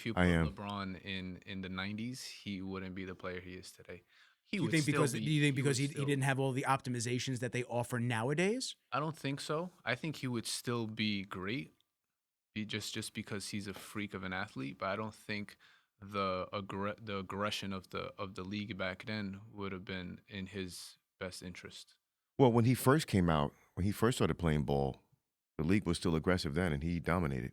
If you I put am. LeBron in the '90s, he wouldn't be the player he is today. He Do you would think still because do be. you think He because would he still. didn't have all the optimizations that they offer nowadays? I don't think so. I think he would still be great, just because he's a freak of an athlete. But I don't think the aggression of the league back then would have been in his best interest. Well, when he first came out, when he first started playing ball, the league was still aggressive then, and he dominated.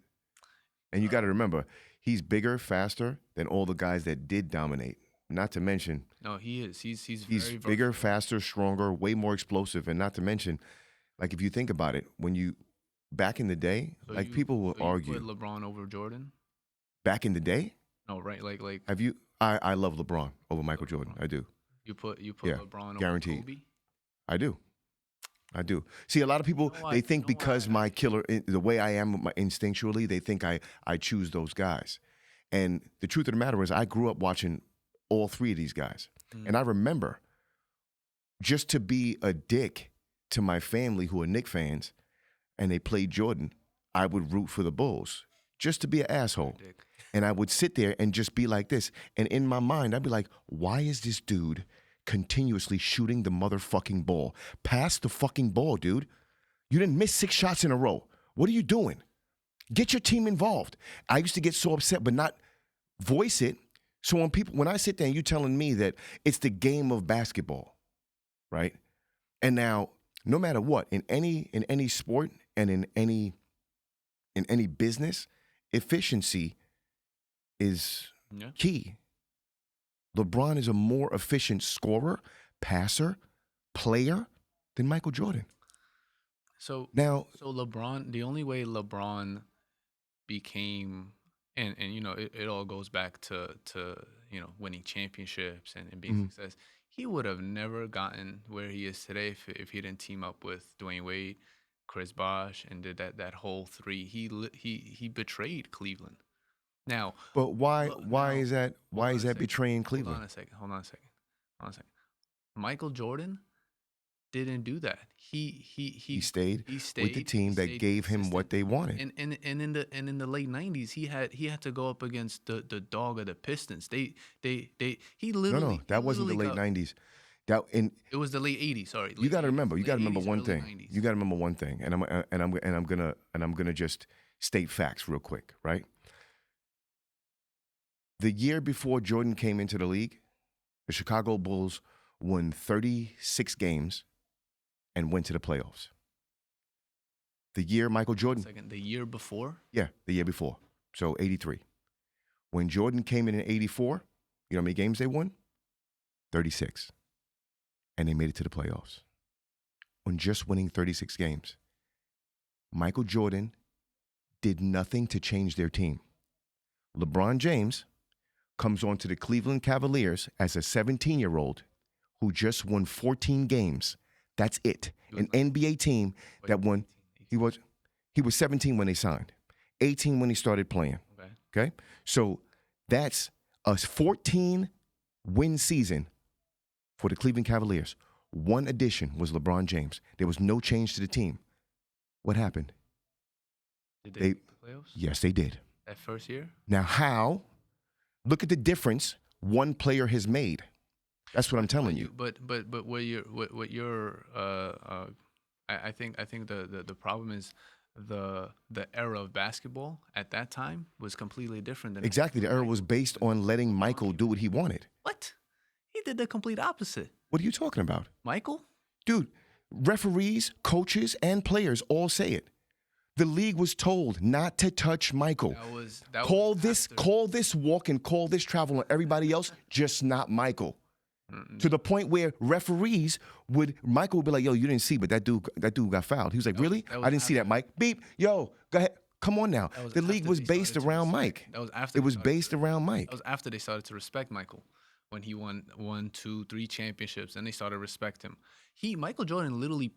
And you got to remember, he's bigger, faster than all the guys that did dominate. Not to mention, No, he is. He's he's very bigger, versatile. faster, stronger, way more explosive. And not to mention, like if you think about it, when you back in the day, So like people will so you argue. put LeBron over Jordan? Back in the day, No, right? Like have you? I love LeBron over Michael Jordan. I do. you put Yeah, LeBron over guaranteed. Kobe? I do. I do. See, a lot of people You know they what? think You know because what? my killer, the way I am instinctually, they think I choose those guys. And the truth of the matter is, I grew up watching all three of these guys, and I remember just to be a dick to my family who are Knicks fans, and they played Jordan, I would root for the Bulls just to be an asshole. Dick. And I would sit there and just be like this. And in my mind, I'd be like, why is this dude continuously shooting the motherfucking ball? Pass the fucking ball, dude. You didn't miss 6 shots in a row. What are you doing? Get your team involved. I used to get so upset, but not voice it. So when I sit there and you telling me that it's the game of basketball, right? And now, no matter what, in any sport and in any business, efficiency is Yeah. key. LeBron is a more efficient scorer, passer, player than Michael Jordan. So Now, LeBron, the only way LeBron became and it all goes back to winning championships and being Mhm. success. He would have never gotten where he is today if he didn't team up with Dwayne Wade, Chris Bosh, and did that whole three. He betrayed Cleveland. Now, but why look, why now is that hold why on is a that second. betraying Hold on Cleveland? a second. Hold on a second. Hold on a second. Michael Jordan didn't do that. He stayed he with the team that stayed gave him what consistent. they wanted. And in the late '90s, he had to go up against the dog of the Pistons. He No, literally that wasn't the late got, 90s. That in it was the late '80s. Sorry, you got to remember. You late got to remember 80s, one early thing. 90s. You got to remember one thing, and I'm gonna just state facts real quick, right? The year before Jordan came into the league, the Chicago Bulls won 36 games and went to the playoffs. The year Michael Jordan, Second, the year before. yeah, the year before, so 83. When Jordan came in 84, you know how many games they won? 36. And they made it to the playoffs. On just winning 36 games. Michael Jordan did nothing to change their team. LeBron James comes on to the Cleveland Cavaliers as a 17-year-old who just won 14 games. That's it. An NBA team that won. He was 17 when they signed, 18 when he started playing. Okay? So that's a 14-win season for the Cleveland Cavaliers. One addition was LeBron James. There was no change to the team. What happened? Did they make the playoffs? Yes, they did. That first year? Now, how? Look at the difference one player has made. That's what I'm telling you. But what you're I think the problem is the era of basketball at that time was completely different than Exactly. The era was based on letting Michael do what he wanted. What? He did the complete opposite. What are you talking about? Michael? Dude, referees, coaches, and players all say it. The league was told not to touch Michael. Call this walk and call this travel on everybody else, just not Michael. To the point where referees Michael would be like, yo, you didn't see, but that dude got fouled. He was like, really? I didn't see that, Mike. Beep. Yo, go ahead. Come on now. The league was based around Mike. That was after it was based around Mike. That was after they started to respect Michael. When he won 1, 2, 3 championships, and they started to respect him. Michael Jordan literally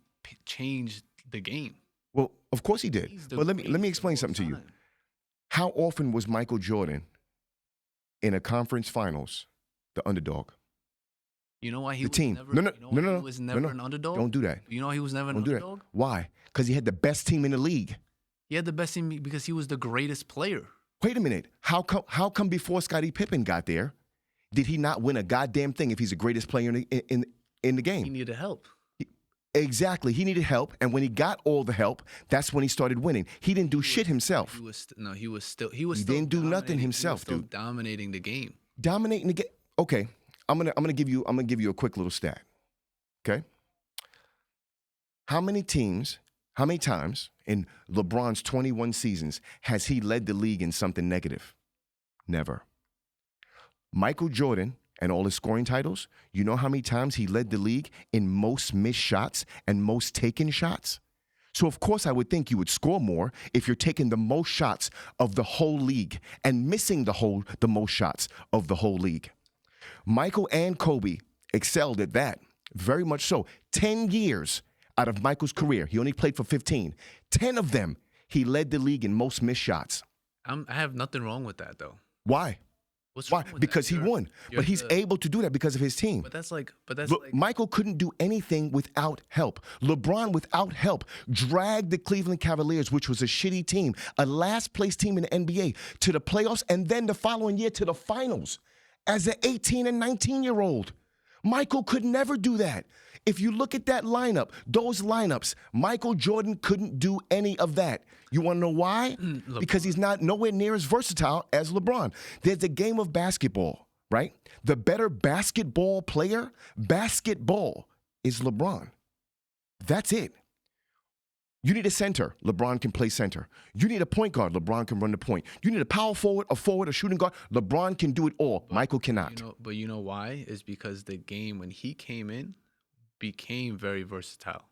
changed the game. Well, of course he did. But let me explain something to you. How often was Michael Jordan in a conference finals the underdog? You know why he the was team? never, No. he was never an underdog? Don't do that. You know why he was never an Don't do underdog? that. Why? Because he had the best team in the league. He had the best team because he was the greatest player. Wait a minute. How come before Scottie Pippen got there, did he not win a goddamn thing if he's the greatest player in the game? He needed help. Exactly. He needed help, and when he got all the help, that's when he started winning. He didn't do shit himself. He still didn't do nothing himself, he was still dude. dominating the game. Dominating the game. Okay, I'm gonna give you a quick little stat. Okay, how many times in LeBron's 21 seasons has he led the league in something negative? Never. Michael Jordan and all his scoring titles, you know how many times he led the league in most missed shots and most taken shots? So, of course, I would think you would score more if you're taking the most shots of the whole league and missing the most shots of the whole league. Michael and Kobe excelled at that, very much so. 10 years out of Michael's career, he only played for 15. 10 of them, he led the league in most missed shots. I have nothing wrong with that, though. Why? What's Why? wrong with Because that? he won. But he's able to do that because of his team. But that's like. Look, Michael couldn't do anything without help. LeBron, without help, dragged the Cleveland Cavaliers, which was a shitty team, a last-place team in the NBA, to the playoffs, and then the following year to the finals as an 18 and 19-year-old. Michael could never do that. If you look at that lineup, those lineups, Michael Jordan couldn't do any of that. You want to know why? Because he's not nowhere near as versatile as LeBron. There's a game of basketball, right? The better basketball player, basketball, is LeBron. That's it. You need a center. LeBron can play center. You need a point guard. LeBron can run the point. You need a power forward, a shooting guard. LeBron can do it all. Michael cannot. But you know why? Is because the game, when he came in, became very versatile.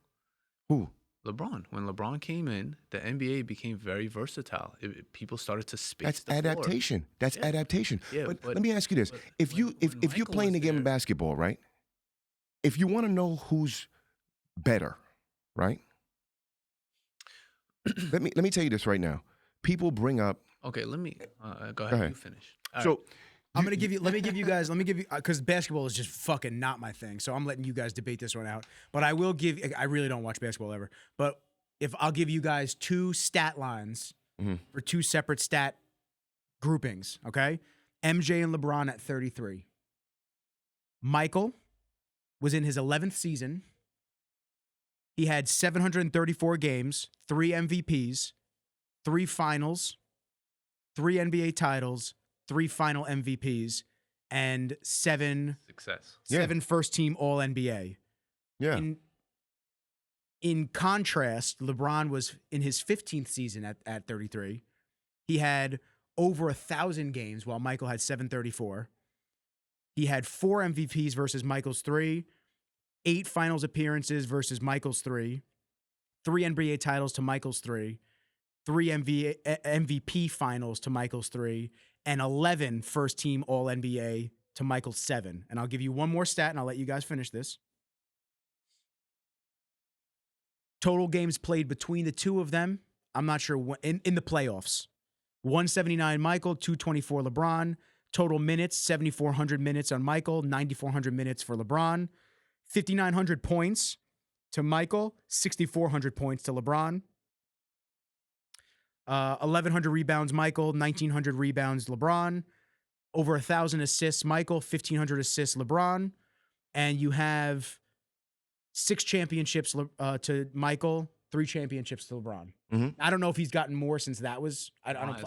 Who? LeBron. When LeBron came in, the NBA became very versatile. People started to space That's the adaptation. floor. That's adaptation. Yeah, but but- let me ask you this: but if when you're Michael playing was the game of there- basketball, right? If you want to know who's better, right? let me tell you this right now. People bring up. Okay, let me go ahead. ahead. You finish. All So right. Let me give you guys, because basketball is just fucking not my thing. So I'm letting you guys debate this one out. But I really don't watch basketball ever. But if I'll give you guys two stat lines for two separate stat groupings, okay? MJ and LeBron at 33. Michael was in his 11th season. He had 734 games, 3 MVPs, 3 finals, 3 NBA titles, 3 final MVPs, and 7 Success. Yeah. first team All NBA. Yeah. In contrast, LeBron was in his 15th season at 33. He had over 1,000 games while Michael had 734. He had 4 MVPs versus Michael's 3, 8 finals appearances versus Michael's 3, 3 NBA titles to Michael's 3, 3 MVP finals to Michael's 3, and 11 first team All NBA to Michael's 7. And I'll give you one more stat and I'll let you guys finish this. Total games played between the two of them, I'm not sure, in the playoffs. 179 Michael, 224 LeBron. Total minutes, 7,400 minutes on Michael, 9,400 minutes for LeBron. 5,900 points to Michael, 6,400 points to LeBron. 1,100 rebounds Michael, 1,900 rebounds LeBron. Over 1,000 assists Michael, 1,500 assists LeBron. And you have 6 championships to Michael, 3 championships to LeBron. Mhm. I don't know if he's gotten more since that was. I don't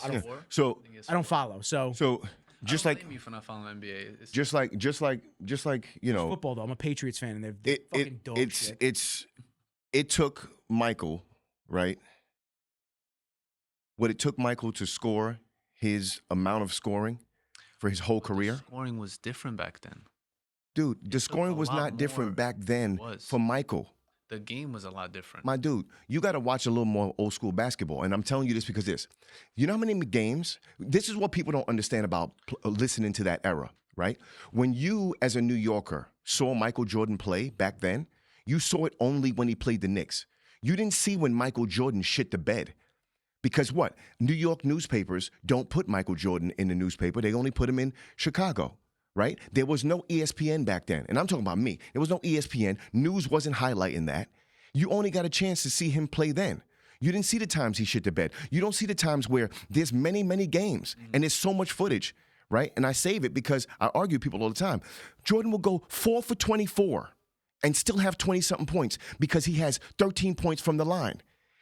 So follow. So just I like don't blame you for not following NBA. It's just like you know, football though. I'm a Patriots fan, and they're fucking dog shit. it took Michael, right? What it took Michael to score his amount of scoring for his whole career. Scoring was different back then. Dude, the took scoring a was lot not different more. back then It was. for Michael. The game was a lot different. My dude, you got to watch a little more old school basketball. And I'm telling you this because you know how many games? This is what people don't understand about listening to that era, right? When you, as a New Yorker, saw Michael Jordan play back then, you saw it only when he played the Knicks. You didn't see when Michael Jordan shit the bed. Because what? New York newspapers don't put Michael Jordan in the newspaper. They only put him in Chicago, right? There was no ESPN back then. And I'm talking about me. There was no ESPN. News wasn't highlighting that. You only got a chance to see him play then. You didn't see the times he shit the bed. You don't see the times where there's many, many games and there's so much footage, right? And I save it because I argue with people all the time. Jordan will go 4 for 24 and still have 20-something points because he has 13 points from the line.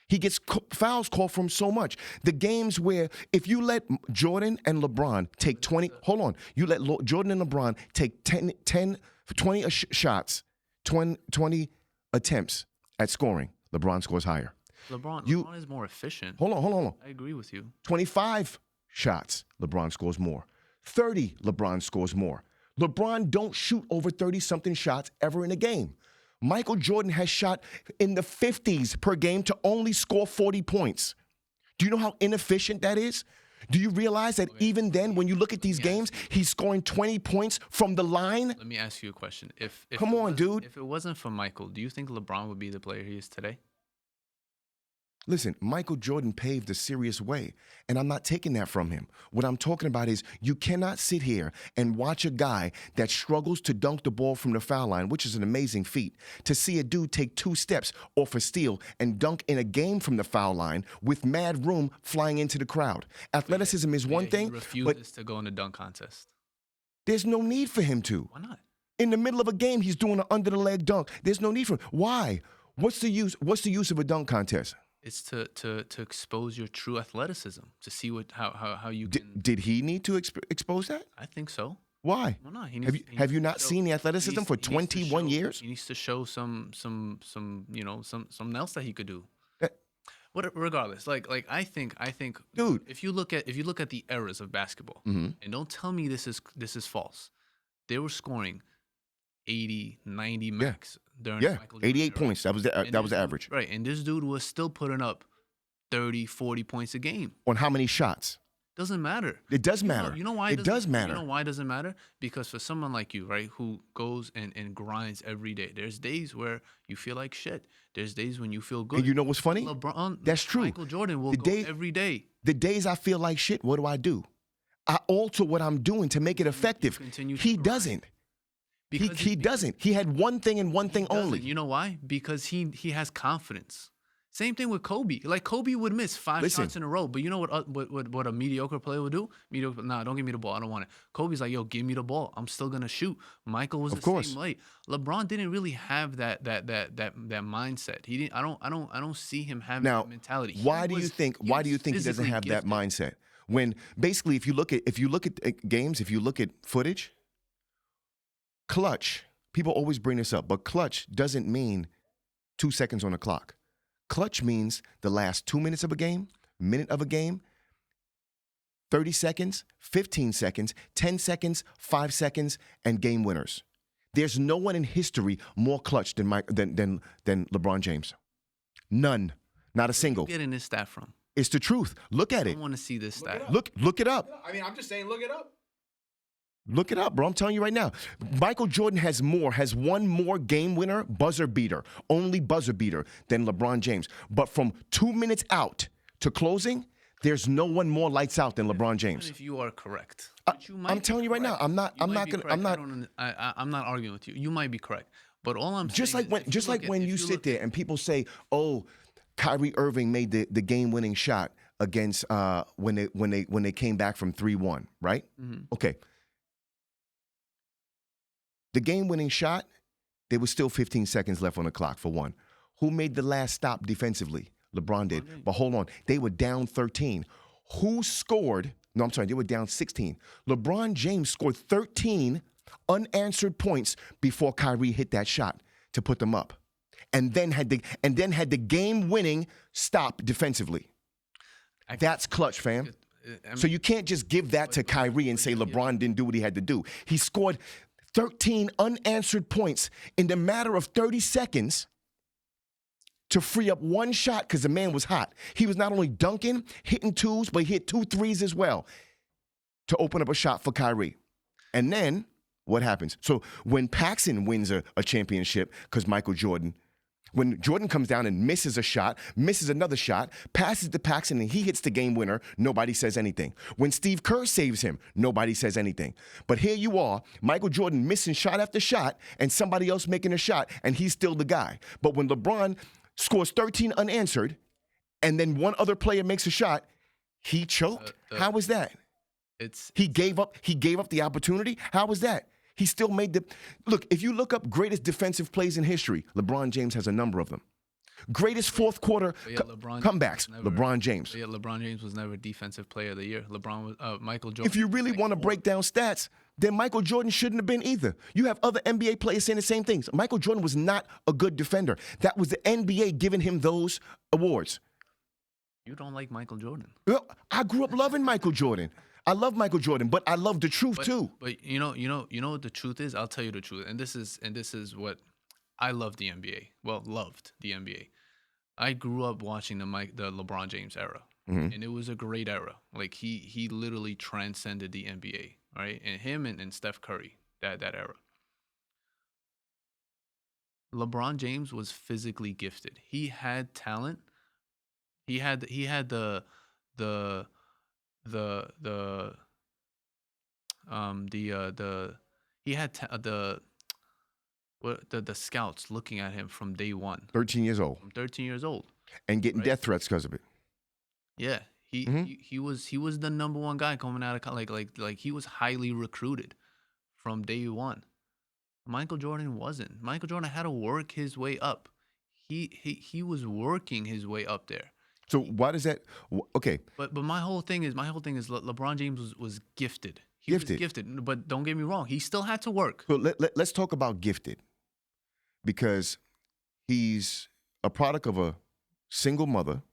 He gets fouls called from so much. The games where if you let Jordan and LeBron take 20, hold on, you let Jordan and LeBron take 20 shots, 20 attempts at scoring, LeBron scores higher. LeBron is more efficient. Hold on. I agree with you. 25 shots, LeBron scores more. 30, LeBron scores more. LeBron don't shoot over 30-something shots ever in a game. Michael Jordan has shot in the 50s per game to only score 40 points. Do you know how inefficient that is? Do you realize that even then, when you look at these games, he's scoring 20 points from the line? Let me ask you a question. Come on, dude. If it wasn't for Michael, do you think LeBron would be the player he is today? Listen, Michael Jordan paved a serious way, and I'm not taking that from him. What I'm talking about is you cannot sit here and watch a guy that struggles to dunk the ball from the foul line, which is an amazing feat, to see a dude take 2 steps off a steal and dunk in a game from the foul line with mad room flying into the crowd. Athleticism is one thing, he refuses to go in a dunk contest. There's no need for him to. Why not? In the middle of a game, he's doing an under-the-leg dunk. There's no need for him. Why? What's the use of a dunk contest? It's to expose your true athleticism, to see how you can. Did he need to expose that? I think so. Why? Well, no, have you not seen the athleticism for 21 years? He needs to show something else that he could do. Regardless, like I think, dude, if you look at the eras of basketball, and don't tell me this is false, they were scoring 80, 90 max during Michael Jordan 88 points. That was the average. Right, and this dude was still putting up 30, 40 points a game. On how many shots? Doesn't matter. It does matter. You know why it does matter. You know why it doesn't matter? Because for someone like you, right, who goes and grinds every day, there's days where you feel like shit. There's days when you feel good. And you know what's funny? LeBron, that's true. Michael Jordan will go every day. The days I feel like shit, what do? I alter what I'm doing to make it effective. He doesn't. He doesn't. He had one thing and one thing only. You know why? Because he has confidence. Same thing with Kobe. Like Kobe would miss 5 shots in a row, but you know what a mediocre player would do? Nah, don't give me the ball. I don't want it. Kobe's like, yo, give me the ball. I'm still gonna shoot. Michael was the same way. LeBron didn't really have that mindset. He didn't. I don't see him having that mentality. Why do you think he doesn't have that mindset? When basically, if you look at games, if you look at footage. Clutch, people always bring this up, but clutch doesn't mean 2 seconds on the clock. Clutch means the last 2 minutes of a game, minute of a game, 30 seconds, 15 seconds, 10 seconds, 5 seconds, and game winners. There's no one in history more clutch than LeBron James. None. Not a single. Where are you getting this stat from? It's the truth. Look at it. I want to see this stat. Look it up. I mean, I'm just saying, look it up. Look it up, bro. I'm telling you right now. Michael Jordan has one more game winner, buzzer beater, only buzzer beater than LeBron James. But from 2 minutes out to closing, there's no one more lights out than LeBron James. If you are correct, I'm telling you right now, I'm not arguing with you. You might be correct, but all I'm just saying like when you sit there and people say, "Oh, Kyrie Irving made the game-winning shot against when they came back from 3-1," right? Mm-hmm. Okay. The game-winning shot, there was still 15 seconds left on the clock for one. Who made the last stop defensively? LeBron did. Okay. But hold on. They were down 13. Who scored? No, I'm sorry. They were down 16. LeBron James scored 13 unanswered points before Kyrie hit that shot to put them up. And then had the game-winning stop defensively. That's clutch, fam. So you can't just give that to Kyrie and say LeBron didn't do what he had to do. He scored 13 unanswered points in the matter of 30 seconds to free up one shot because the man was hot. He was not only dunking, hitting twos, but he hit 2 threes as well to open up a shot for Kyrie. And then what happens? So when Paxson wins a championship because Michael Jordan, when Jordan comes down and misses a shot, misses another shot, passes to Paxson, and he hits the game winner, nobody says anything. When Steve Kerr saves him, nobody says anything. But here you are, Michael Jordan missing shot after shot, and somebody else making a shot, and he's still the guy. But when LeBron scores 13 unanswered, and then one other player makes a shot, he choked. How was that? He gave up the opportunity. How was that? He still made the look. If you look up greatest defensive plays in history, LeBron James has a number of them. Greatest fourth quarter comebacks, LeBron James. Yeah, LeBron James was never Defensive Player of the Year. Michael Jordan. If you really want to break down stats, then Michael Jordan shouldn't have been either. You have other NBA players saying the same things. Michael Jordan was not a good defender. That was the NBA giving him those awards. You don't like Michael Jordan. Well, I grew up loving Michael Jordan. I love Michael Jordan, but I love the truth too. But you know what the truth is? I'll tell you the truth. And this is what I love the NBA. Well, loved the NBA. I grew up watching the LeBron James era. And it was a great era. Like he literally transcended the NBA, right? And him and Steph Curry, that era. LeBron James was physically gifted. He had talent. He had the scouts looking at him from day one. 13 years old. From 13 years old. And getting death threats because of it. Yeah. He was the number one guy coming out of like he was highly recruited from day one. Michael Jordan wasn't. Michael Jordan had to work his way up. He was working his way up there. So why does that? Okay. But my whole thing is LeBron James was gifted. He was gifted, but don't get me wrong. He still had to work. So let's talk about gifted, because he's a product of a single mother.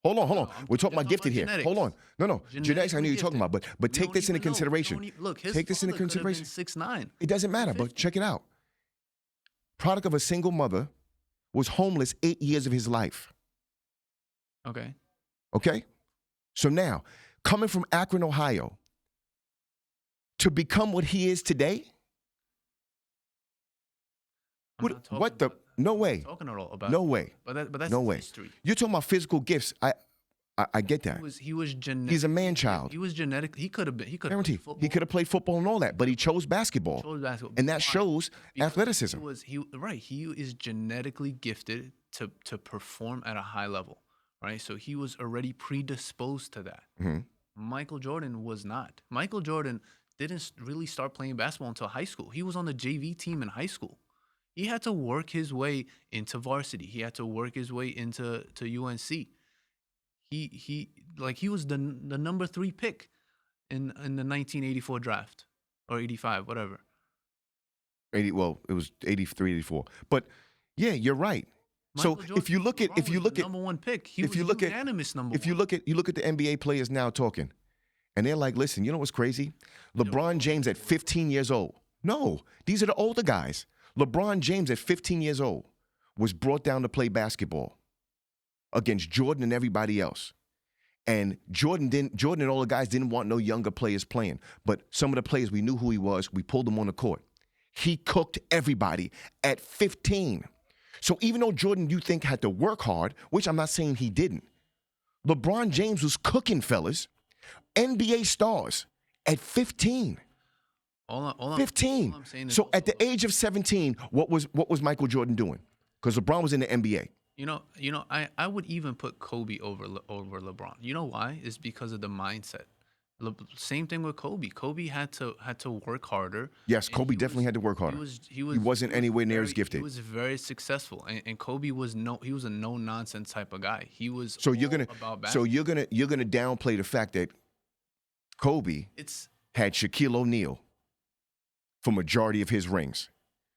Hold on. We're talking about gifted here. Genetics. Hold on. No. Genetics, I knew you're talking about, but take this into consideration. Look, his take this into father could have been consideration. 6'9". It doesn't matter, but check it out. Product of a single mother, was homeless 8 years of his life. Okay? So now, coming from Akron, Ohio, to become what he is today? No way. Talking at all about no way. But that's no way. history. You're talking about physical gifts. I get that. He was genetic. He's a man child. He was genetic. He could have been. He could have played football. He could have played football and all that, but he chose basketball. And that shows athleticism. He is genetically gifted to perform at a high level, right? So he was already predisposed to that. Mm-hmm. Michael Jordan was not. Michael Jordan didn't really start playing basketball until high school. He was on the JV team in high school. He had to work his way into varsity. He had to work his way into UNC. He was the number 3 pick in the 1984 draft or 85, whatever. It was 83, 84. But yeah, you're right. Michael So Jordan, if you look at number 1 pick, he was unanimous number 1. If you look at the NBA players now talking, and they're like, listen, you know what's crazy? LeBron James at 15 years old. No, these are the older guys. LeBron James at 15 years old was brought down to play basketball against Jordan and everybody else. And Jordan and all the guys didn't want no younger players playing. But some of the players, we knew who he was. We pulled him on the court. He cooked everybody at 15. So even though Jordan, you think, had to work hard, which I'm not saying he didn't, LeBron James was cooking, fellas. NBA stars at 15. 15. So at the age of 17, what was Michael Jordan doing? Because LeBron was in the NBA. I would even put Kobe over LeBron. You know why? It's because of the mindset. Same thing with Kobe. Kobe had to work harder. Yes, Kobe definitely had to work harder. He wasn't anywhere near as gifted. He was very successful, and Kobe was a no nonsense type of guy. He was so you're gonna about basketball. so you're gonna downplay the fact that Kobe had Shaquille O'Neal for majority of his rings.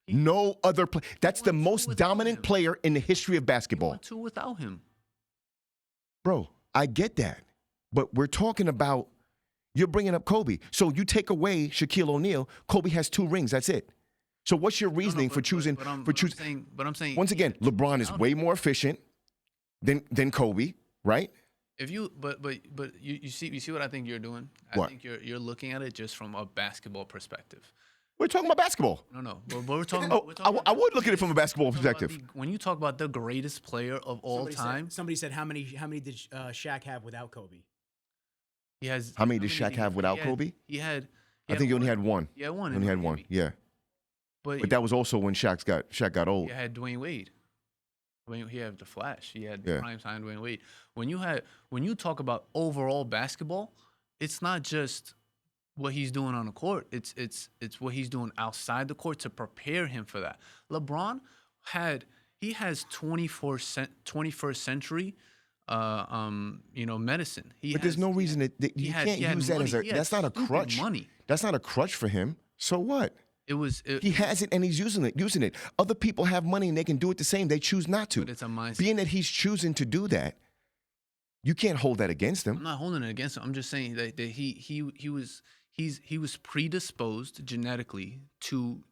No other player. That's the most dominant player in the history of basketball. He won 2 without him. Bro, I get that. But we're talking about, you're bringing up Kobe. So you take away Shaquille O'Neal, Kobe has 2 rings. That's it. So what's your reasoning for choosing? But I'm saying once again, LeBron is way more efficient than Kobe, right? If you but you see what I think you're doing? What? I think you're looking at it just from a basketball perspective. We're talking about basketball. No. But we're talking. I would look at it from a basketball perspective. When you talk about the greatest player of all time, somebody said how many did Shaq have without Kobe? He has. How many did Shaq have without Kobe? He had. I think he only had one. Yeah, one. He only had one. Yeah. But that was also when Shaq got old. You had Dwayne Wade. He had the Flash. He had Yeah. prime time Dwayne Wade. When you talk about overall basketball, it's not just what he's doing on the court. It's what he's doing outside the court to prepare him for that. LeBron has 21st century medicine. But there's no reason that you can't use that as a. That's not a crutch. Money. That's not a crutch for him. So what? He has it and he's using it. Other people have money and they can do it the same. They choose not to. But it's a mindset. Being that he's choosing to do that, you can't hold that against him. I'm not holding it against him. I'm just saying that he was predisposed genetically to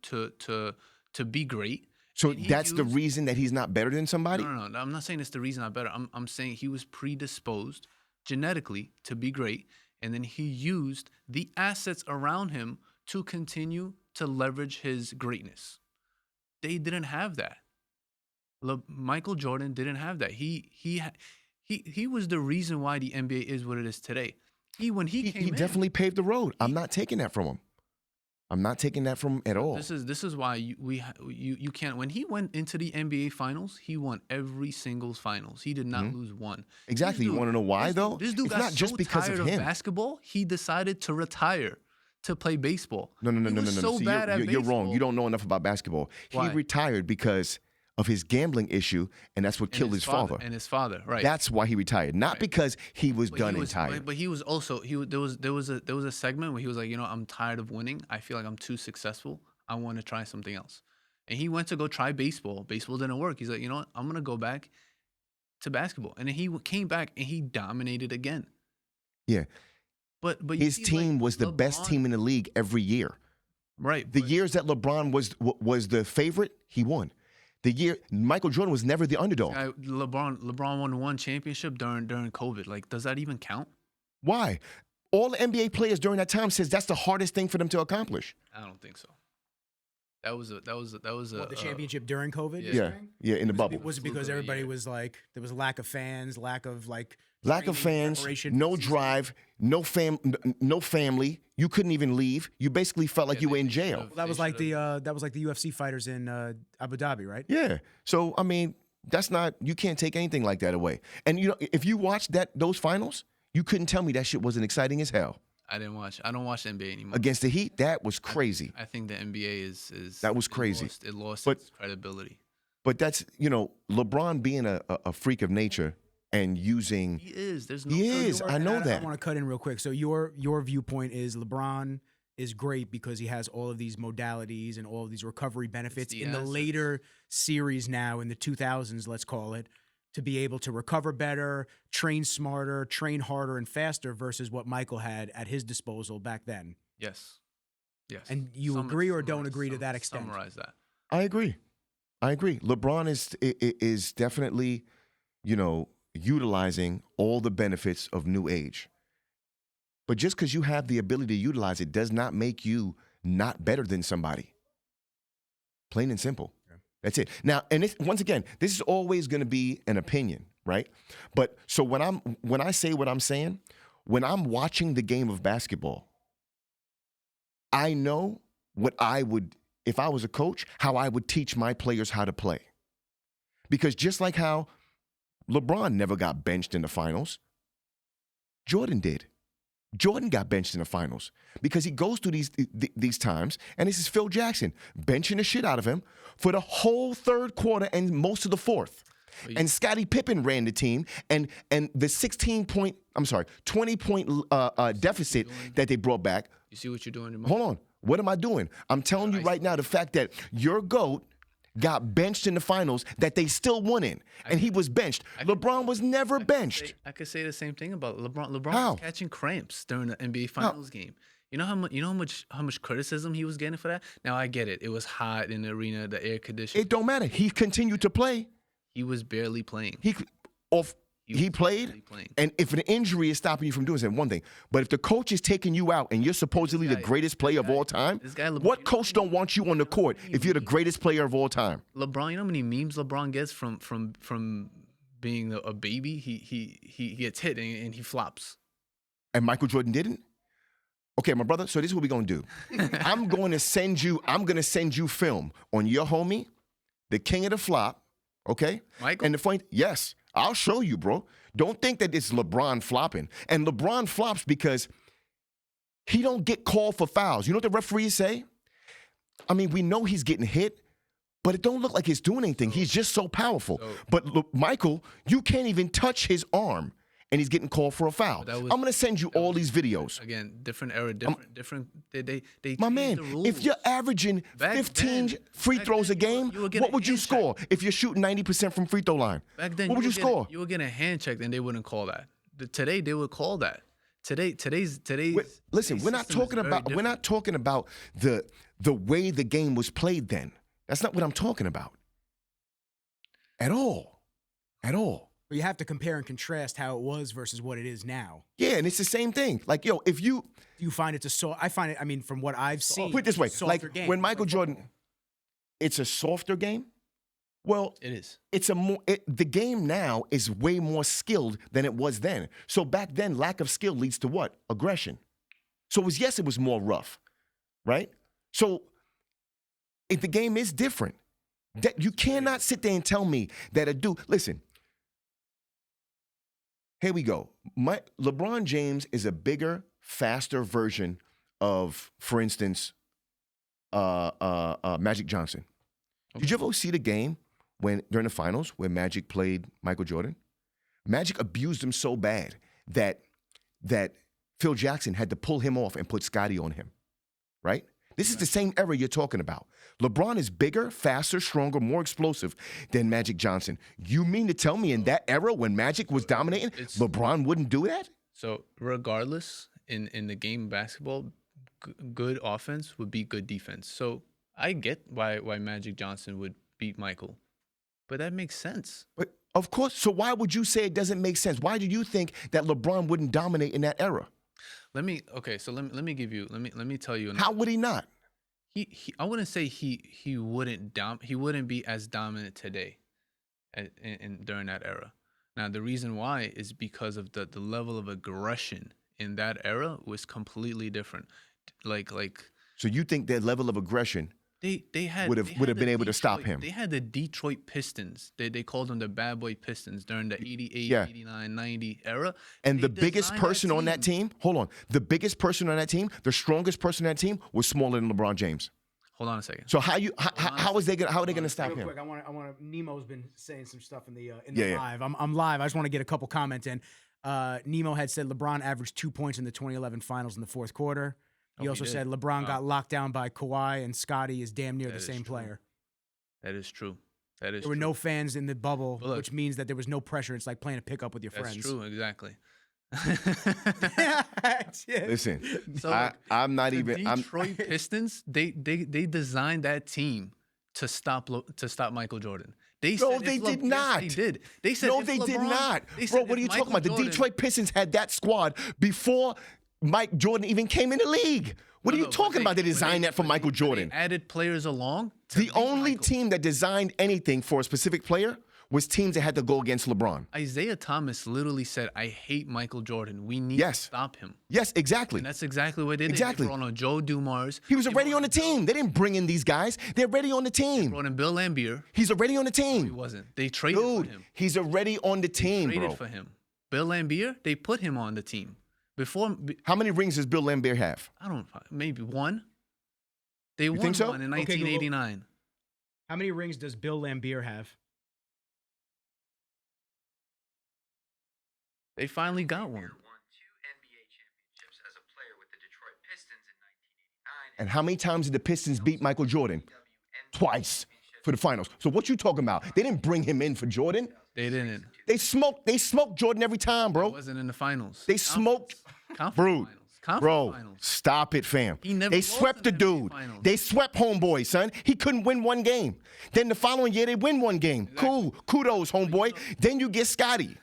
be great. So that's the reason that he's not better than somebody? No. I'm not saying it's the reason I'm better. I'm saying he was predisposed genetically to be great, and then he used the assets around him to continue to leverage his greatness. They didn't have that. Michael Jordan didn't have that. He was the reason why the NBA is what it is today. He definitely paved the road. I'm not taking that from him. I'm not taking that from him at all. This is why you can't. When he went into the NBA Finals, he won every single finals. He did not lose one. Exactly. You want to know why though? This dude it's got not just because tired of him. Basketball. He decided to retire to play baseball. No. So See, bad at you're wrong. baseball. You don't know enough about basketball. Why? He retired because of his gambling issue, and that's what killed his father. And his father, right? That's why he retired, not because he was done and tired. But he was also there was a segment where he was like, I'm tired of winning. I feel like I'm too successful. I want to try something else. And he went to go try baseball. Baseball didn't work. He's like, you know what? I'm gonna go back to basketball. And then he came back and he dominated again. Yeah. But his team was the best team in the league every year. Right. The years that LeBron was the favorite, he won. The year Michael Jordan was never the underdog. LeBron won one championship during COVID. Like, does that even count? Why? All the NBA players during that time says that's the hardest thing for them to accomplish. I don't think so. That was the championship during COVID? Yeah, in the bubble. Was it because everybody was like, there was lack of fans, lack of fans, no drive, no family. You couldn't even leave. You basically felt like you were in jail. That was like the UFC fighters in Abu Dhabi, right? Yeah. So I mean, you can't take anything like that away. And if you watched those finals, you couldn't tell me that shit wasn't exciting as hell. I don't watch the NBA anymore. Against the Heat, that was crazy. I think the NBA is that was crazy. It lost its credibility. But that's LeBron being a freak of nature and using. He is. There's no. He is. I know that. I want to cut in real quick. So your viewpoint is LeBron is great because he has all of these modalities and all of these recovery benefits in the later series now in the 2000s, let's call it, to be able to recover better, train smarter, train harder and faster versus what Michael had at his disposal back then. Yes. And you agree or don't agree to that extent? Summarize that. I agree. LeBron is definitely, utilizing all the benefits of new age. But just because you have the ability to utilize it does not make you not better than somebody. Plain and simple. Yeah. That's it. Now, and once again, this is always going to be an opinion, right? But so when I say what I'm saying, when I'm watching the game of basketball, I know what I would, if I was a coach, how I would teach my players how to play. Because just like how LeBron never got benched in the finals, Jordan did. Jordan got benched in the finals because he goes through these times, and this is Phil Jackson benching the shit out of him for the whole third quarter and most of the fourth. And Scottie Pippen ran the team, and the 20-point deficit that they brought back. You see what you're doing, Jamal? Hold on. What am I doing? I'm telling you right now the fact that your GOAT got benched in the finals that they still won in, and he was benched. LeBron was never benched. I could say the same thing about LeBron. LeBron How? was catching cramps during the NBA Finals game. You know how much criticism he was getting for that? Now I get it. It was hot in the arena, the air conditioning. It don't matter. He continued to play. He was barely playing. He played, and if an injury is stopping you from doing something, one thing. But if the coach is taking you out and you're supposedly the greatest player of all time, what coach don't want you on the court if you're the greatest player of all time? LeBron, you know how many memes LeBron gets from being a baby? He gets hit and he flops. And Michael Jordan didn't? Okay, my brother, so this is what we're going to do. I'm going to send you film on your homie, the king of the flop, okay? Michael? And the funny, yes, I'll show you, bro. Don't think that it's LeBron flopping. And LeBron flops because he don't get called for fouls. You know what the referees say? I mean, we know he's getting hit, but it don't look like he's doing anything. He's just so powerful. But look, Michael, you can't even touch his arm, and he's getting called for a foul. I'm going to send you all these videos. Again, different era, different. They My changed man, the rules. if you're averaging 15 free throws a game, what would you score if you're shooting 90% from free throw line? Back then, what would you score? You were getting a hand check, and they wouldn't call that. Today, they would call that. Today's. Listen, we're not talking about the way the game was played then. That's not what I'm talking about. At all. But you have to compare and contrast how it was versus what it is now. Yeah, and it's the same thing. Like, yo, if you Do you find it I find it, I mean, from what I've seen. put it this way, like game. when Michael Jordan, it's a softer game. Well, It is. it's the game now is way more skilled than it was then. So back then, lack of skill leads to what? Aggression. So it was more rough, right? So if the game is different, that you cannot sit there and tell me that a dude. Listen, here we go. LeBron James is a bigger, faster version of, for instance, Magic Johnson. Okay. Did you ever see the game during the finals where Magic played Michael Jordan? Magic abused him so bad that Phil Jackson had to pull him off and put Scottie on him, right? This is the same era you're talking about. LeBron is bigger, faster, stronger, more explosive than Magic Johnson. You mean to tell me in that era when Magic was dominating, LeBron wouldn't do that? So regardless, in the game of basketball, good offense would beat good defense. So I get why Magic Johnson would beat Michael, but that makes sense. But of course. So why would you say it doesn't make sense? Why do you think that LeBron wouldn't dominate in that era? Let me tell you. How would he not? I wouldn't say he wouldn't be as dominant today, during that era. Now the reason why is because of the level of aggression in that era was completely different. Like. So you think that level of aggression They would have been able to stop him? They had the Detroit Pistons. They called them the bad boy Pistons during the 88, Yeah. 89, 90 era. And They the biggest designed person on that team, hold on, the biggest person on that team, the strongest person on that team was smaller than LeBron James. Hold on a second. So how are they gonna stop Real him? quick, I want Nemo's been saying some stuff in the Yeah. live. I'm live. I just want to get a couple comments in. Nemo had said LeBron averaged 2 points in the 2011 finals in the fourth quarter. He also did. said LeBron got locked down by Kawhi, and Scottie is damn near the That is same true. player. That is true. There were no fans in the bubble, But look- which means that there was no pressure. It's like playing a pickup with your That's friends. true. Exactly. Yeah. Listen, So, look, I'm not the even. Detroit Pistons. They designed that team to stop Michael Jordan. They No, said they if did yes, not. They did. They said No, if they did LeBron- not. they said Bro, if what are you talking Michael about? The Jordan- Detroit Pistons had that squad before Mike Jordan even came in the league. What are you but talking about? They designed that for Michael Jordan. They added players along. to The beat only Michael. team that designed anything for a specific player was teams that had to go against LeBron. Isaiah Thomas literally said, "I hate Michael Jordan. We need Yes. to stop him." Yes, exactly. And that's exactly what they did. Exactly. They brought on Joe Dumars. He was already on the team. They didn't bring in these guys. They're already on the team. Brought in Bill Laimbeer. He's already on the He team. wasn't. They traded for Dude, him. he's already on the team, Traded bro. for him. Bill Laimbeer. They put him on the team. How many rings does Bill Laimbeer have? I don't know, maybe one. They won think so? one in Okay, Google. 1989. How many rings does Bill Laimbeer have? They finally got one. Won 2 NBA championships as a player with the Detroit Pistons in 1989. And how many times did the Pistons beat Michael Jordan? Twice for the finals. So what you talking about? They didn't bring him in for Jordan. They didn't. They smoked Jordan every time, It bro. wasn't in the finals. They smoked, Conference bro. finals. Conference Bro, finals. stop it, fam. He never They lost swept the in the NBA dude. finals. They swept homeboy, son. He couldn't win one game. Then the following year, they win one game. Cool. Kudos, homeboy. Then you get Scotty.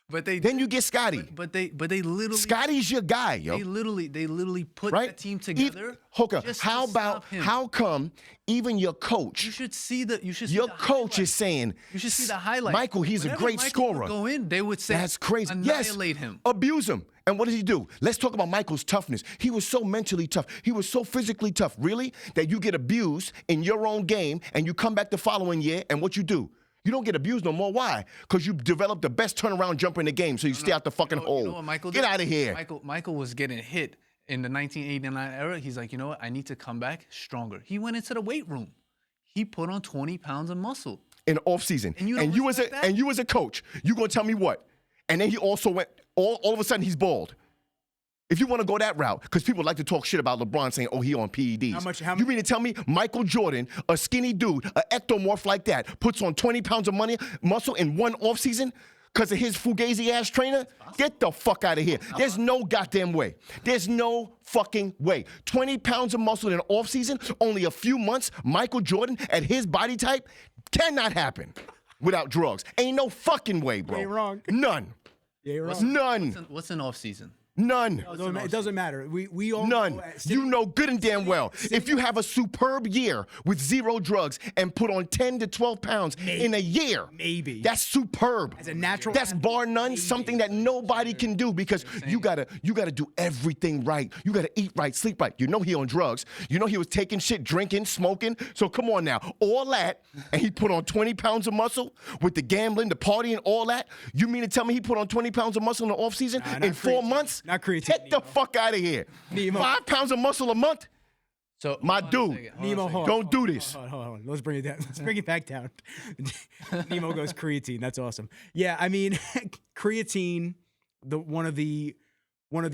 But they Then you get Scotty. but they literally Scotty's your guy, yo. they literally put Right? that team together. Hooker, just to how about, stop him. how come even your You coach, should see the your coach is saying, You should see the highlights. Michael, he's a Whenever great Michael scorer. would go in, they would say, That's crazy. Yes. annihilate him. Abuse him. And what does he do? Let's talk about Michael's toughness. He was so mentally tough. He was so physically tough, really, that you get abused in your own game and you come back the following year and what you do? You don't get abused no more. Why? Because you developed the best turnaround jumper in the game, so you stay out the fucking hole. You know what Michael Get did? out of here. Michael was getting hit in the 1989 era. He's like, you know what? I need to come back stronger. He went into the weight room. He put on 20 pounds of muscle. In the off season. And you don't respect that? And you as a coach, you gonna tell me what? And then he also went, all of a sudden he's bald. If you want to go that route, because people like to talk shit about LeBron saying, oh, he on PEDs. How much? You mean to tell me Michael Jordan, a skinny dude, an ectomorph like that, puts on 20 pounds of muscle in one offseason because of his fugazi-ass trainer? Get the fuck out of here. There's no goddamn way. There's no fucking way. 20 pounds of muscle in an offseason, only a few months, Michael Jordan at his body type, cannot happen without drugs. Ain't no fucking way, bro. You ain't wrong. None. Yeah, you're wrong. None. What's an off season? None. It doesn't matter. We all None. know, You know good and damn well. If you have a superb year with 0 drugs and put on 10 to 12 pounds in a year, Maybe. that's superb. As a natural That's athlete, bar none, maybe. something that nobody can do because you gotta do everything right. You gotta eat right, sleep right. You know he on drugs. You know he was taking shit, drinking, smoking. So come on now, all that, and he put on 20 pounds of muscle with the gambling, the partying, all that. You mean to tell me he put on 20 pounds of muscle in the off season in 4 months? Not creatine. Get the fuck out of here. Nemo. 5 pounds of muscle a month? So My hold on a dude. second, hold on a Nemo, second. hold on, Don't do this. Hold on. Let's bring it down. Let's bring it back down. Nemo goes creatine. That's awesome. Yeah, I mean, creatine, one of the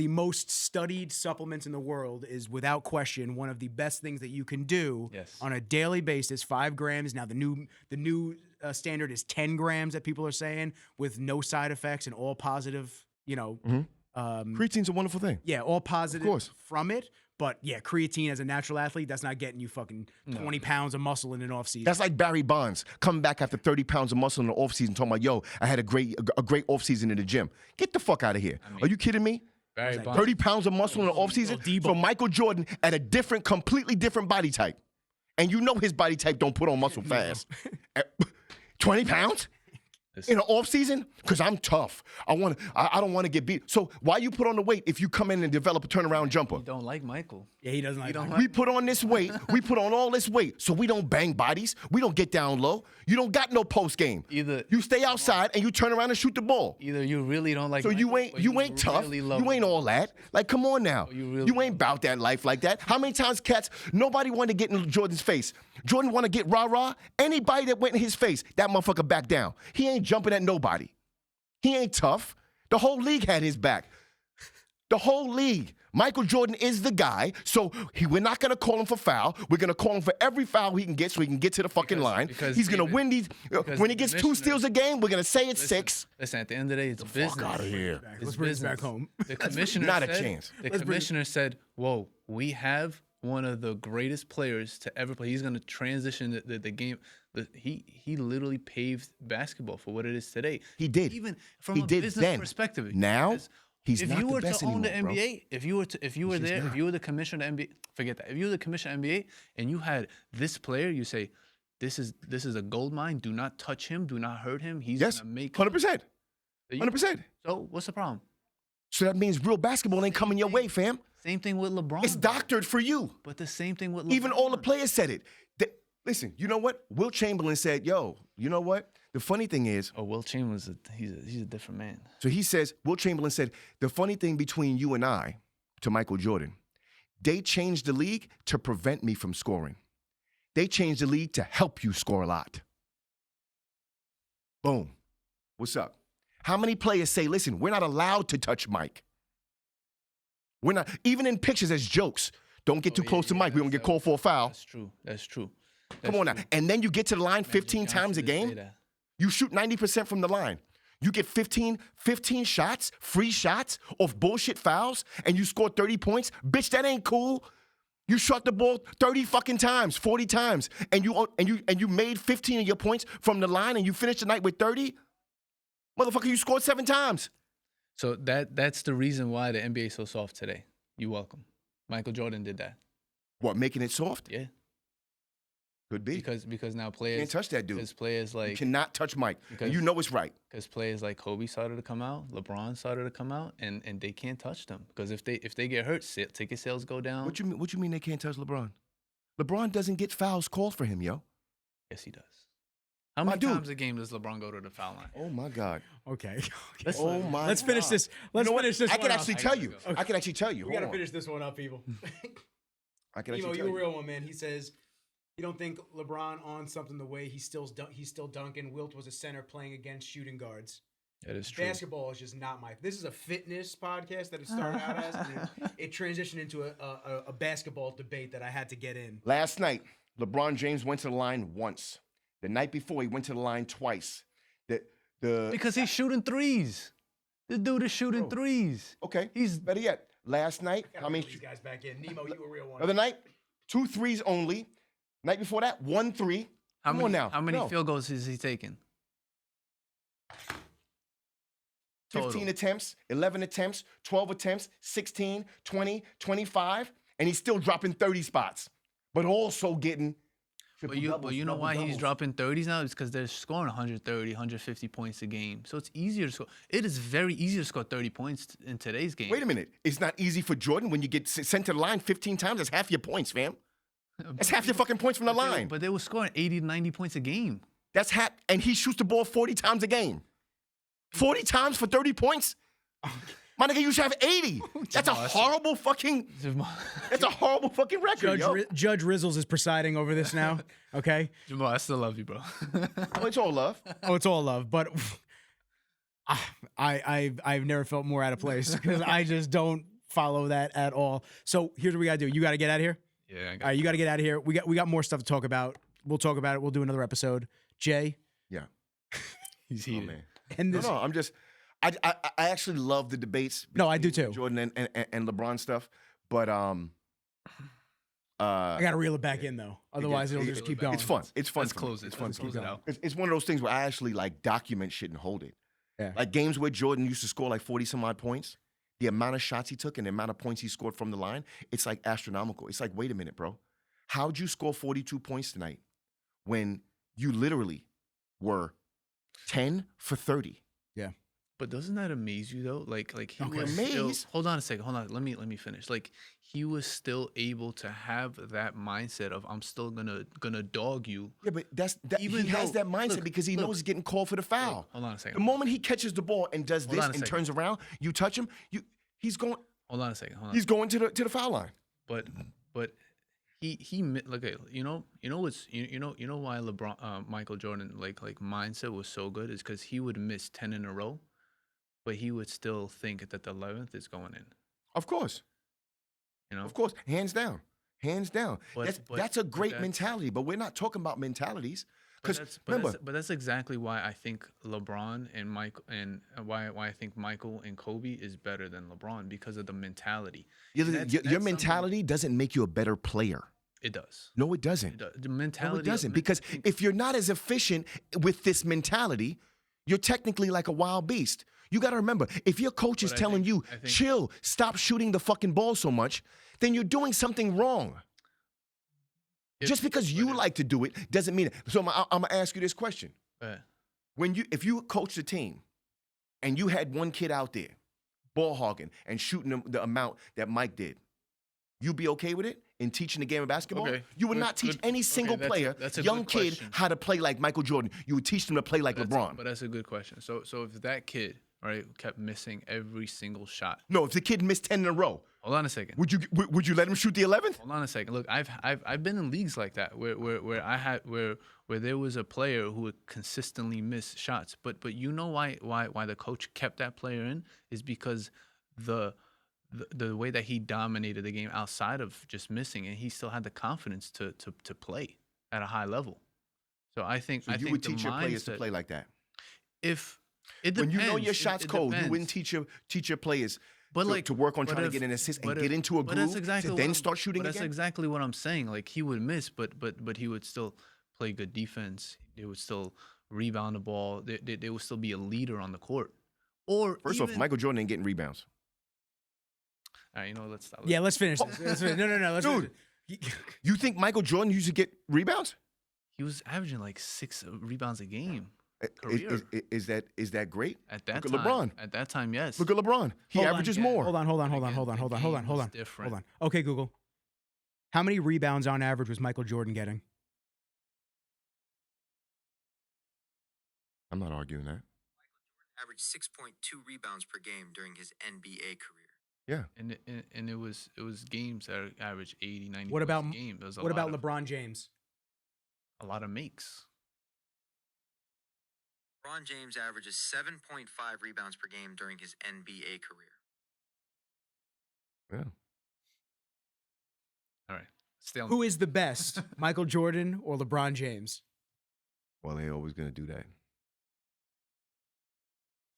most studied supplements in the world, is without question one of the best things that you can do Yes. on a daily basis. 5 grams. Now the new standard is 10 grams that people are saying with no side effects and all positive. Creatine's a wonderful thing. Yeah, all positive course. from it. But yeah, creatine as a natural athlete, that's not getting you fucking 20 pounds of muscle in an offseason. That's like Barry Bonds coming back after 30 pounds of muscle in the offseason talking about, yo, I had a great offseason in the gym. Get the fuck out of here. Are you kidding me? Barry Bonds. 30 pounds of muscle in the offseason Debo. for Michael Jordan at a completely different body type. And you know his body type don't put on muscle fast. 20 pounds? In an off season? Because I'm tough. I don't want to get beat. So why you put on the weight if you come in and develop a turnaround jumper? You don't like Michael. Yeah, he doesn't like that. We put on this weight. We put on all this weight. So we don't bang bodies. We don't get down low. You don't got no post game. Either You stay outside and you turn around and shoot the ball. you really don't like So Michael, or you ain't tough. really love You ain't all that. Like, come on now. you really You ain't about that life like that. How many times nobody wanted to get in Jordan's face. Jordan want to get rah-rah. Anybody that went in his face, that motherfucker back down. He ain't jumping at nobody. He ain't tough. The whole league had his back. The whole league. Michael Jordan is the guy, so we're not going to call him for foul. We're going to call him for every foul he can get so he can get to the fucking line. because He's going to David- win these. because When he the gets 2 commissioner- steals a game, we're going to say it's 6. Listen, at the end of the day, it's business. Fuck out of here. It's Let's bring this back business. home. The commissioner Not a said, chance. The commissioner said, "Whoa, we have one of the greatest players to ever play. He's going to transition the game. He literally paved basketball for what it is today. He did. Even from He a did business then. perspective. Now, because he's if not you the were best to own the anymore, bro. NBA, if you were just there, not. if you were the commissioner of the NBA, forget that. If you were the commissioner of the NBA and you had this player, you say, this is a gold mine. Do not touch him. Do not hurt him. He's Yes, gonna make 100%. 100%. So what's the problem? So that means real basketball ain't coming your way, fam. Same thing with LeBron. It's doctored for you. But the same thing with LeBron. Even all the players said it. Listen, you know what? Will Chamberlain said, yo, you know what? The funny thing is, Oh, Will Chamberlain's he's a different man. so he says, Will Chamberlain said, the funny thing between you and I, to Michael Jordan, they changed the league to prevent me from scoring. They changed the league to help you score a lot. Boom. What's up? How many players say, listen, we're not allowed to touch Mike? We're not, even in pictures as jokes, don't get too close to Mike. We don't get called for a foul. That's true. That's true. Come on now. And then you get to the line 15 Magic times a Johnson did say game. that. You shoot 90% from the line. You get 15 shots, free shots off bullshit fouls, and you score 30 points. Bitch, that ain't cool. You shot the ball 30 fucking times, 40 times, and you made 15 of your points from the line, and you finished the night with 30. Motherfucker, you scored 7 times. So that's the reason why the NBA is so soft today. You're welcome. Michael Jordan did that. What, making it soft? Yeah. Could be. because now You players can't touch that dude. Because players You like cannot touch Mike. because- And you know it's right. because players like Kobe started to come out, LeBron started to come out, and they can't touch them because if they get hurt, ticket sales go down. What you mean they can't touch LeBron? LeBron doesn't get fouls called for him, yo. Yes, he does. How My many dude. times a game does LeBron go to the foul line? Oh my God. Okay. Let's- Oh my Let's finish God. this. Let's You know what? finish this. I can one up. actually I tell gotta you. go. I can actually tell you. We Hold gotta on. finish this one up, people. I can Emo, actually you tell a you. real one, man. He says you don't think LeBron on something the way he's still dunking. Wilt was a center playing against shooting guards. That is true. Basketball is just not my. This is a fitness podcast that it started out as, and it transitioned into a basketball debate that I had to get in. Last night, LeBron James went to the line once. The night before, he went to the line twice. Because he's shooting threes. The dude is shooting Bro. threes. Okay. He's Better yet, last night, Gotta how many? reel these guys back in. Nemo, you a real one. Other night, 2 threes only. Night before that, 1 3. Come on now. How many No. field goals is he taking? 15 Total. attempts, 11 attempts, 12 attempts, 16, 20, 25, and he's still dropping 30 spots, but also getting But you know why he's dropping 30s now? It's because they're scoring 130, 150 points a game. So it's easier to score. It is very easy to score 30 points in today's game. Wait a minute. It's not easy for Jordan when you get sent to the line 15 times. That's half your points, fam. That's half your fucking points from the line. But they were scoring 80 to 90 points a game. That's half, and he shoots the ball 40 times a game. 40 times for 30 points? My nigga, you should have 80. That's a horrible fucking, that's a horrible fucking record, yo. Judge Rizzles is presiding over this now. Okay. Jamal, I still love you, bro. Oh, it's all love. Oh, it's all love, but I've never felt more out of place because I just don't follow that at all. So here's what we gotta do. You gotta get out of here. Yeah, All right, you gotta get out of here. We got more stuff to talk about. We'll talk about it. We'll do another episode. Jay, Yeah. he's Oh, heated. man. and No, this. no, I'm just, I actually love the debates. No, I do between too. Jordan and LeBron stuff, but I gotta reel it back in though. Otherwise, it'll just keep going. it's fun. It's fun. Let's for me. close it. It's fun. Let's for me. close it out. It's one of those things where I actually like document shit and hold it. Yeah. Like games where Jordan used to score like 40 some odd points. The amount of shots he took and the amount of points he scored from the line, it's like astronomical. It's like, wait a minute, bro. How'd you score 42 points tonight when you literally were 10 for 30? But doesn't that amaze you though? Like he Okay. was still, Amaze? hold on a second. Hold on. Let me finish. Like he was still able to have that mindset of I'm still gonna dog you. Yeah, but he Even has though- that mindset look, because he look. knows he's getting called for the foul. Hold on a The second. moment he catches the ball and does Hold this on a and second. turns around, you touch him, he's going Hold on a second. Hold on. he's going to the foul line. But look at you know why LeBron Michael Jordan like mindset was so good is because he would miss 10 in a row, but he would still think that the 11th is going in. Of course. You know, Of course, hands down. Hands down. But- that's a but great that's- mentality, but we're not talking about mentalities. Because remember, but that's exactly why I think LeBron and Michael and why I think Michael and Kobe is better than LeBron because of the mentality. your, And that's your something- mentality doesn't make you a better player. It does. No, it doesn't. It does. The No, mentality. it doesn't. of, Because if you're not as efficient with this mentality, you're technically like a wild beast. You got to remember, if your coach is But I telling think- you, I think- chill, stop shooting the fucking ball so much, then you're doing something wrong. Just because you like to do it doesn't mean it. So I'm going to ask you this question. If you coached a team and you had one kid out there ball hogging and shooting the amount that Mike did, you be okay with it in teaching the game of basketball? Okay. You would Good- not teach good- any okay, single that's a- player, that's a young good kid, question. how to play like Michael Jordan. You would teach them to play like LeBron. But that's a good question. So if that kid, right, kept missing every single shot. No, if the kid missed 10 in a row, Hold on a second. would you let him shoot the 11th? Hold on a second. Look, I've been in leagues like that where there was a player who would consistently miss shots. But you know why the coach kept that player in is because the way that he dominated the game outside of just missing, and he still had the confidence to play at a high level. So I think So I you think would the teach your players to mindset- play like that. if it When depends. you know your shot's it cold, you depends. wouldn't teach your players But to work on but trying if- to get an assist and but get if- into a but that's groove exactly to what then I'm- start shooting but that's again? exactly what I'm saying. Like he would miss, but he would still play good defense. They would still rebound the ball. They would still be a leader on the court. Or First off, even- Michael Jordan ain't getting rebounds. All right, let's stop. Yeah, let's finish this. No. Let's Dude. finish it. You think Michael Jordan used to get rebounds? He was averaging like 6 rebounds a game. I- Career. Is that great? At that Look at time, LeBron. At that time, yes. Look at LeBron. He Hold on, averages yeah. more. Hold on. But again, Hold the on. game was different. Hold on. Okay, Google. How many rebounds on average was Michael Jordan getting? I'm not arguing that. Averaged 6.2 rebounds per game during his NBA career. Yeah. And it was games that averaged 80, 90 What points about a game. There was what about LeBron James? a lot of makes. LeBron James averages 7.5 rebounds per game during his NBA career. Yeah. All right. Stay on. Who is the best, Michael Jordan or LeBron James? Well, they're always going to do that.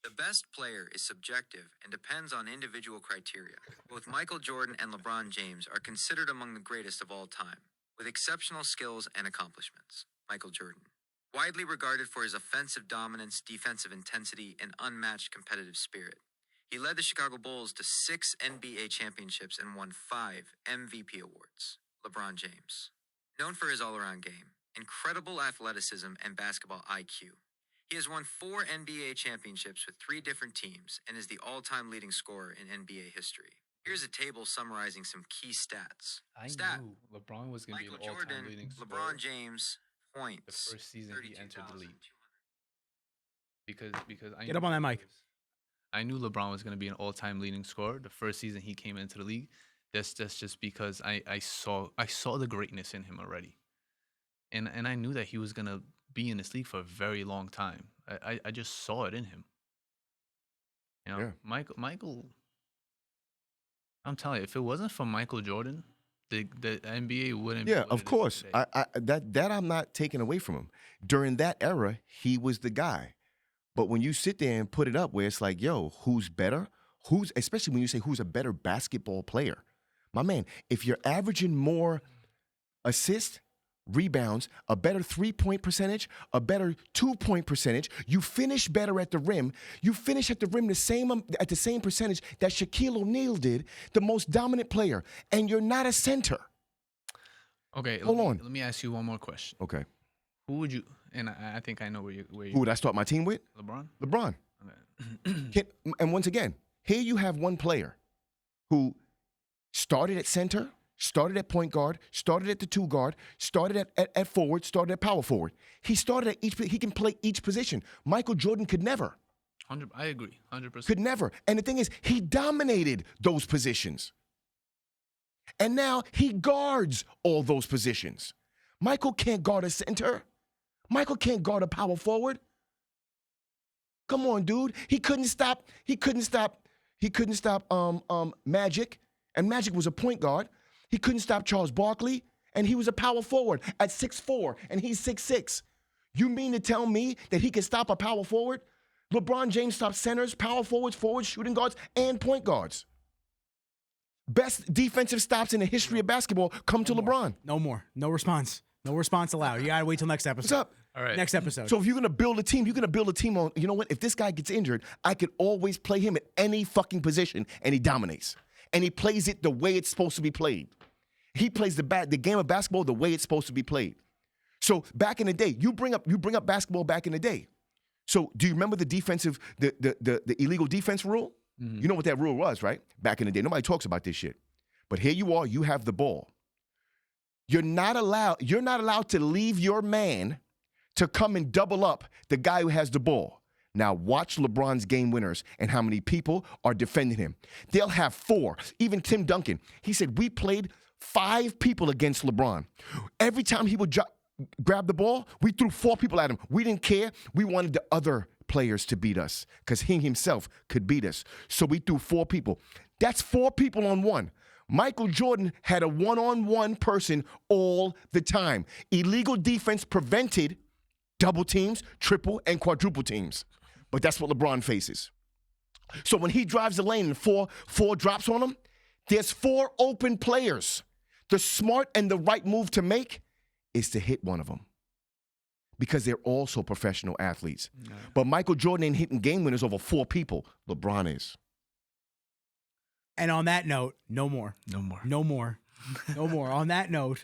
The best player is subjective and depends on individual criteria. Both Michael Jordan and LeBron James are considered among the greatest of all time, with exceptional skills and accomplishments. Michael Jordan, widely regarded for his offensive dominance, defensive intensity, and unmatched competitive spirit. He led the Chicago Bulls to 6 NBA championships and won 5 MVP awards. LeBron James, known for his all-around game, incredible athleticism, and basketball IQ. He has won 4 NBA championships with 3 different teams and is the all-time leading scorer in NBA history. Here's a table summarizing some key stats. I Stat: knew LeBron was going to be Michael an all-time Jordan, leading scorer. LeBron James, The points. first season he entered the league. 32,200. Because I Get up knew on that he mic. was- I knew LeBron was going to be an all-time leading scorer the first season he came into the league. That's just because I saw the greatness in him already, and I knew that he was going to be in this league for a very long time. I just saw it in him. You know, Yeah. Michael. I'm telling you, if it wasn't for Michael Jordan, the NBA wouldn't. be Yeah, what of it is course. today. That I'm not taking away from him. During that era, he was the guy. But when you sit there and put it up where it's like, yo, who's better? Especially when you say who's a better basketball player? My man, if you're averaging more assists, rebounds, a better 3-point percentage, a better 2-point percentage, you finish better at the rim. You finish at the rim at the same percentage that Shaquille O'Neal did, the most dominant player, and you're not a center. Okay, Hold on. Let me ask you one more question. Okay. Who would you? And I think I know where you. Who would I start my team with? LeBron. LeBron. Okay. And once again, here you have one player who started at center, started at point guard, started at the 2 guard, started at forward, started at power forward. He started at he can play each position. Michael Jordan could never. 100. I agree. 100%. Could never. And the thing is, he dominated those positions. And now he guards all those positions. Michael can't guard a center. Michael can't guard a power forward. Come on, dude. He couldn't stop Magic, and Magic was a point guard. He couldn't stop Charles Barkley, and he was a power forward at 6'4", and he's 6'6". You mean to tell me that he can stop a power forward? LeBron James stops centers, power forwards, shooting guards, and point guards. Best defensive stops in the history of basketball come to LeBron. No more. No response. No response allowed. You gotta wait till next episode. What's up? All right. Next episode. So if you're gonna build a team, you're gonna build a team on, you know what? If this guy gets injured, I could always play him at any fucking position, and he dominates. And he plays it the way it's supposed to be played. He plays the game of basketball the way it's supposed to be played. So back in the day, you bring up basketball back in the day. So do you remember the illegal defense rule? Mm-hmm. You know what that rule was, right? Back in the day. Nobody talks about this shit. But here you are, you have the ball. You're not allowed to leave your man to come and double up the guy who has the ball. Now watch LeBron's game winners and how many people are defending him. They'll have 4. Even Tim Duncan, he said, we played 5 people against LeBron. Every time he would grab the ball, we threw 4 people at him. We didn't care. We wanted the other players to beat us because he himself could beat us. So we threw 4 people. That's 4 people on 1. Michael Jordan had a one-on-one person all the time. Illegal defense prevented double teams, triple, and quadruple teams. But that's what LeBron faces. So when he drives the lane and four drops on him, there's 4 open players. The smart and the right move to make is to hit one of them because they're also professional athletes. No. But Michael Jordan ain't hitting game winners over 4 people. LeBron is. And on that note, no more. No more. No more. No more. On that note.